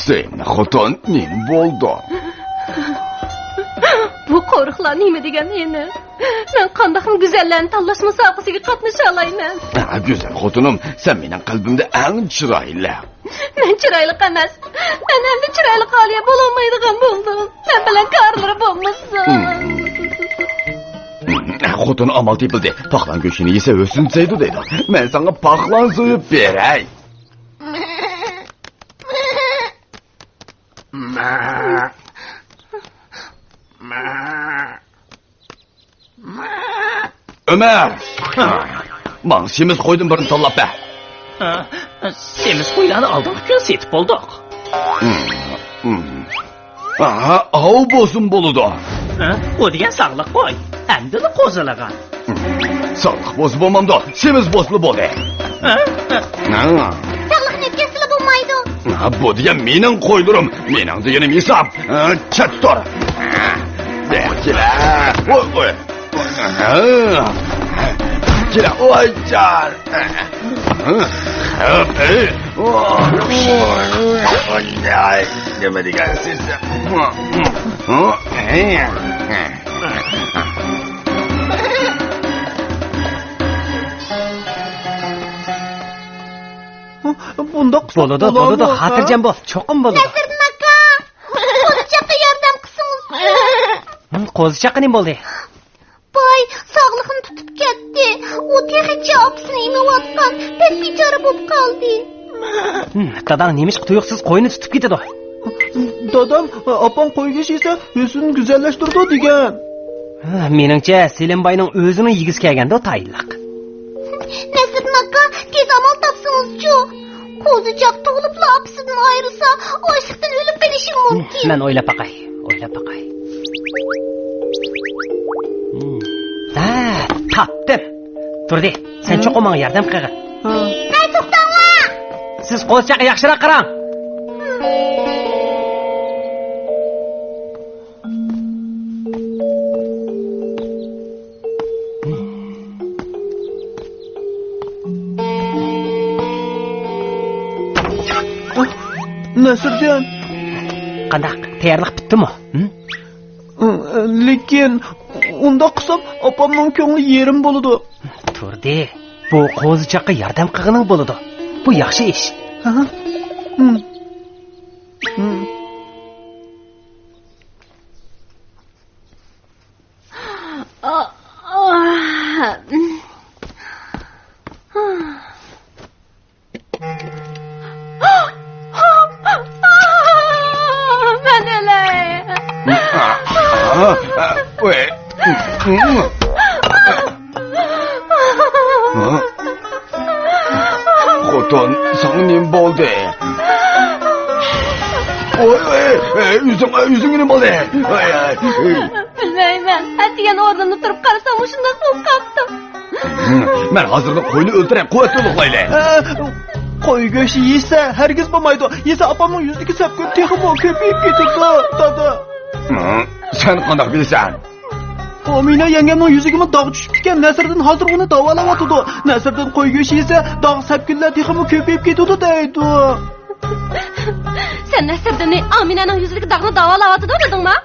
Sen xotin nim bo'ldi? Bu qo'riqlar nima degani? Men qandaqim go'zallarni tanlash musobaqasiga qatnasha olayman. Güzel xotinim, sen mening qalbimda eng chiroyli. Men chiroyli emas. Men endi chiroyli qoliya bo'lolmaydigan bo'ldim. Men bilan qarlari bo'lmasin. Xotin amal tepildi. Paxlan go'shini yesa o'sinsaydi deydi. Men sana paxlan so'yib beray. Ömer! Bana semiz koydum birini tanlap be. Semiz qo'ylarni oldingi kun setib bo'ldik. Aha, av bo'lsin bo'ludi. Bu degan sog'liq qo'y. Endi qo'zilagan. Sog'liq bo'lsa bo'lmamdi, semiz bo'lsa bo'ldi. Sog'liq netkazila bo'lmaydi. Bu degan mening qo'ydirim, mening deganim hisob. Chattor. Bekla. Oy. Kira oycan. Ay, nima degansiz? Bundoq bo'ladi, xotirjam bo'l, cho'qim bo'ladi. Nasriddin aka, qo'zichoqqa yordam qilsangiz. Qo'zichoqqa nima bo'ldi? Boy sog'liqni tutib ketdi. U texnicha opisini emayotgan, pek bechora bo'lib qoldi. Dadang nemish tuyuqsiz qo'yni tutib ketadi. Dadam opam qo'ygash esa o'zini go'zallashtirdi degan. Meningcha Selimbayning o'zini yig'iz kelganda tayinliq. Nasriddin aka, tez amal topsangiz-chu. Qo'zichoq tug'ilibla opisidan ayrilsa, ochliqdan o'lib qolishi mumkin. Men o'ylab baqay. Tapdim. Turdi, sen cho'qim menga yordam qilgin. Hay to'xtanglar. Siz qo'zichoqqa yaxshiroq qarang. Nasirjon, Qandaq, tayyorlik bitdimi? lekin unda qilsam opamning ko'ngli yerim bo'ladi. Turdi, bu qo'zichoqqa yordam qilganing bo'ladi. Bu yaxshi ish. Xotin, sana nim bo'ldi? Yüzüngü nim bo'ldi? Bilmayman. Atigan o'rnimda turib qarasam, shunday bo'lib qoldim. Men hozirda qo'yni o'ltirib, quvvatli uxlayli. Qo'y go'shti yesa hargiz bo'lmaydi. Yesa opamning yuzidagi sapko'p texmo ko'payib ketadi, dada. Sen qanday bilasan? Omina yengemning yuziga dog' tushib ketgan. Nasriddin hozir uni davolayotdi. Nasriddin qo'y go'shti yesa dog' sapkunlar texmo ko'payib ketadi deydi. Sen Nasriddinni Aminaning yuzidagi dog'ni davolayotdi dedingmi?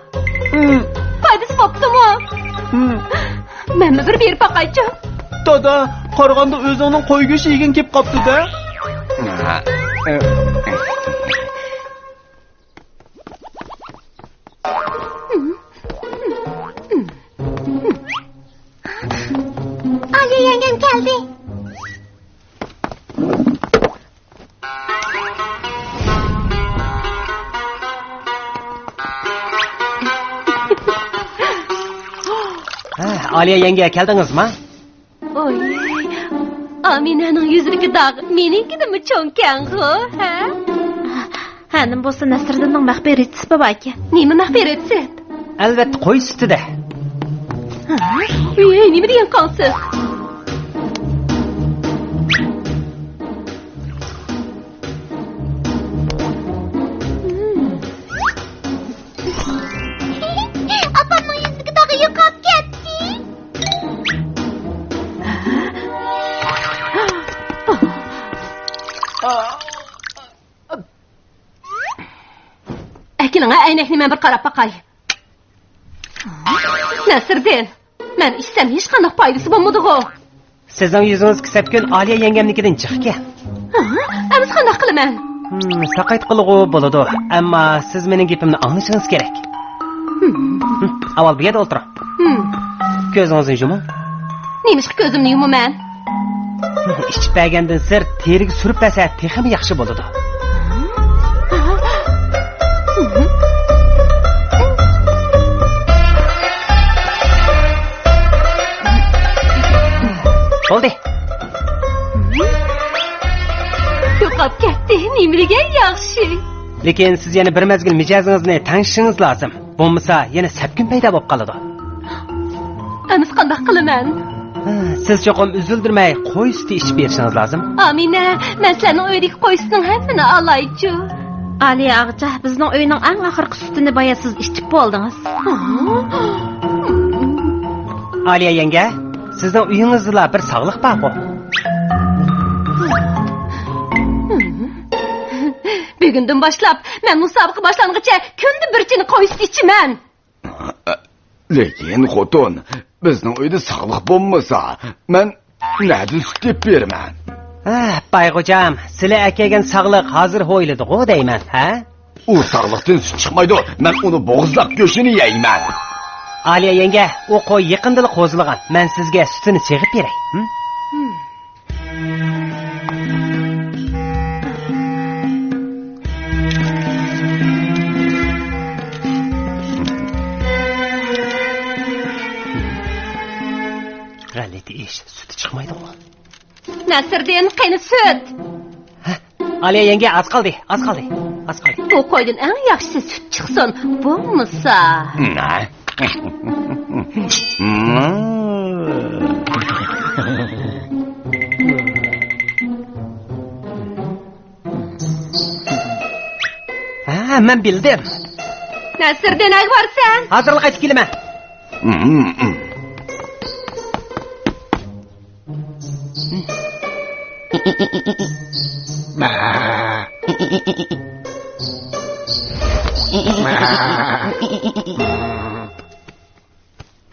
Foydasi bo'ptimi? Menni bir berib boqaychi. Dada, qaraganda o'zingning qo'y go'shti yegin kelib qopti-da. Ali yengem geldi. Aliya yenge keldingizmi? Oy. Aminaning yuzidagi dog' menikidimi cho'nkangu, ha? Hanim bo'lsa Nasriddinning maxfiratchisi bobaki. Nima maxfiratchisi? Albatta qo'y sutida. Nima degan qonsiz? Әкелің, әйнекni мен bir qarab baqay. Nasırdin, men içsem hiç qanday foydasi bo'lmadi-ku. Sizning yuzingiz sapkun Aliya yengemnikidan chiqqan. Emas qanday qilaman? Saqayt qilg'u bo'ladi, ammo siz mening gapimni anglashingiz kerak. Avval bu yerda o'tiring. Ko'zingizni yuming. Neymiş ko'zimni yumaman? Ichib bergandan sir teriga surib bersa, texmi yaxshi bo'ladi. Bo'ldi. Yo'qolib ketdi, nimiriga yaxshi. Lekin siz yana bir mezgil mijozingizni tanishishingiz lozim. Bo'lmasa yana sapkun paydo bo'lib qoladi. Emas qanday qilaman? Siz cho'qim üzüldirmay qo'y suti ichib berishingiz lozim. Amina, men sening uydagi qo'y sutining hammani olaychi. Aliya ağca, bizning uyning eng oxirgi sutini boya siz ichib bo'ldingiz. Aliya yenge, sizning uyingizda bir sog'liq bor-ku. Bugundan boshlab men musobaqa boshlanguncha kunda bir tin qo'y suti ichaman. Lekin xotin, bizning uyda sog'liq bo'lmasa, men nadi sut deb beraman. Bayg'o'jam, sizlar akagan sog'liq hozir ho'yladi-ku deyman, ha? U sog'liqdan sut chiqmaydi. Men uni bo'g'izlab go'shini yeyman. Aliya yenge, u qo'y yaqinda qo'zilgan. Men sizga sutini chegib beray. G'alati ish, suti chiqmaydi-ku. Nasırdin, qani sut. Aliya yenge, az qoldi. Bu qo'ydan eng yaxshisi sut chiqsin. Bo'lmasa, men bildim. Nasırdin, ayvarsan. Hozirlik aytib kelaman.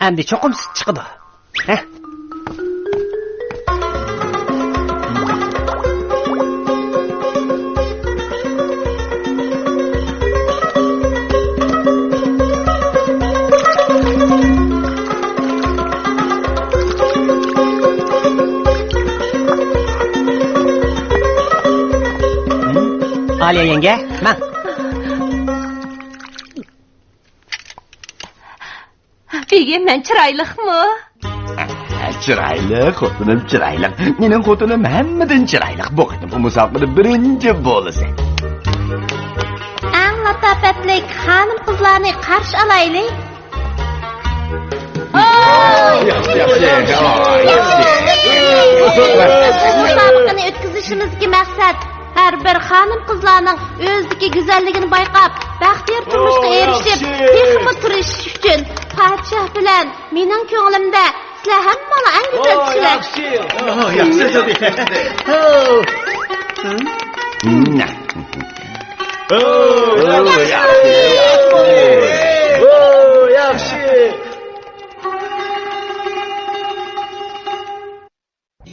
Endi cho'qim sut chiqdi. Aliya yenge, men. Bigim, men chiroyliqmi? Chiroyli, xotinim chiroyli. Mening xotinim hammadan chiroyli. Bu qitim bu musobaqada birinchi bo'lsa. Eng latofatli xonim qizlarni qarshi olaylik. Musobaqani o'tkazishimizga maqsad har bir xonim qizlarning o'zidagi go'zalligini bayqab, baxtiyor turmushga erishib, texmi turishish uchun podshoh bilan mening ko'nglimda sizlar hammani eng go'zal kishilar. Yaxshi.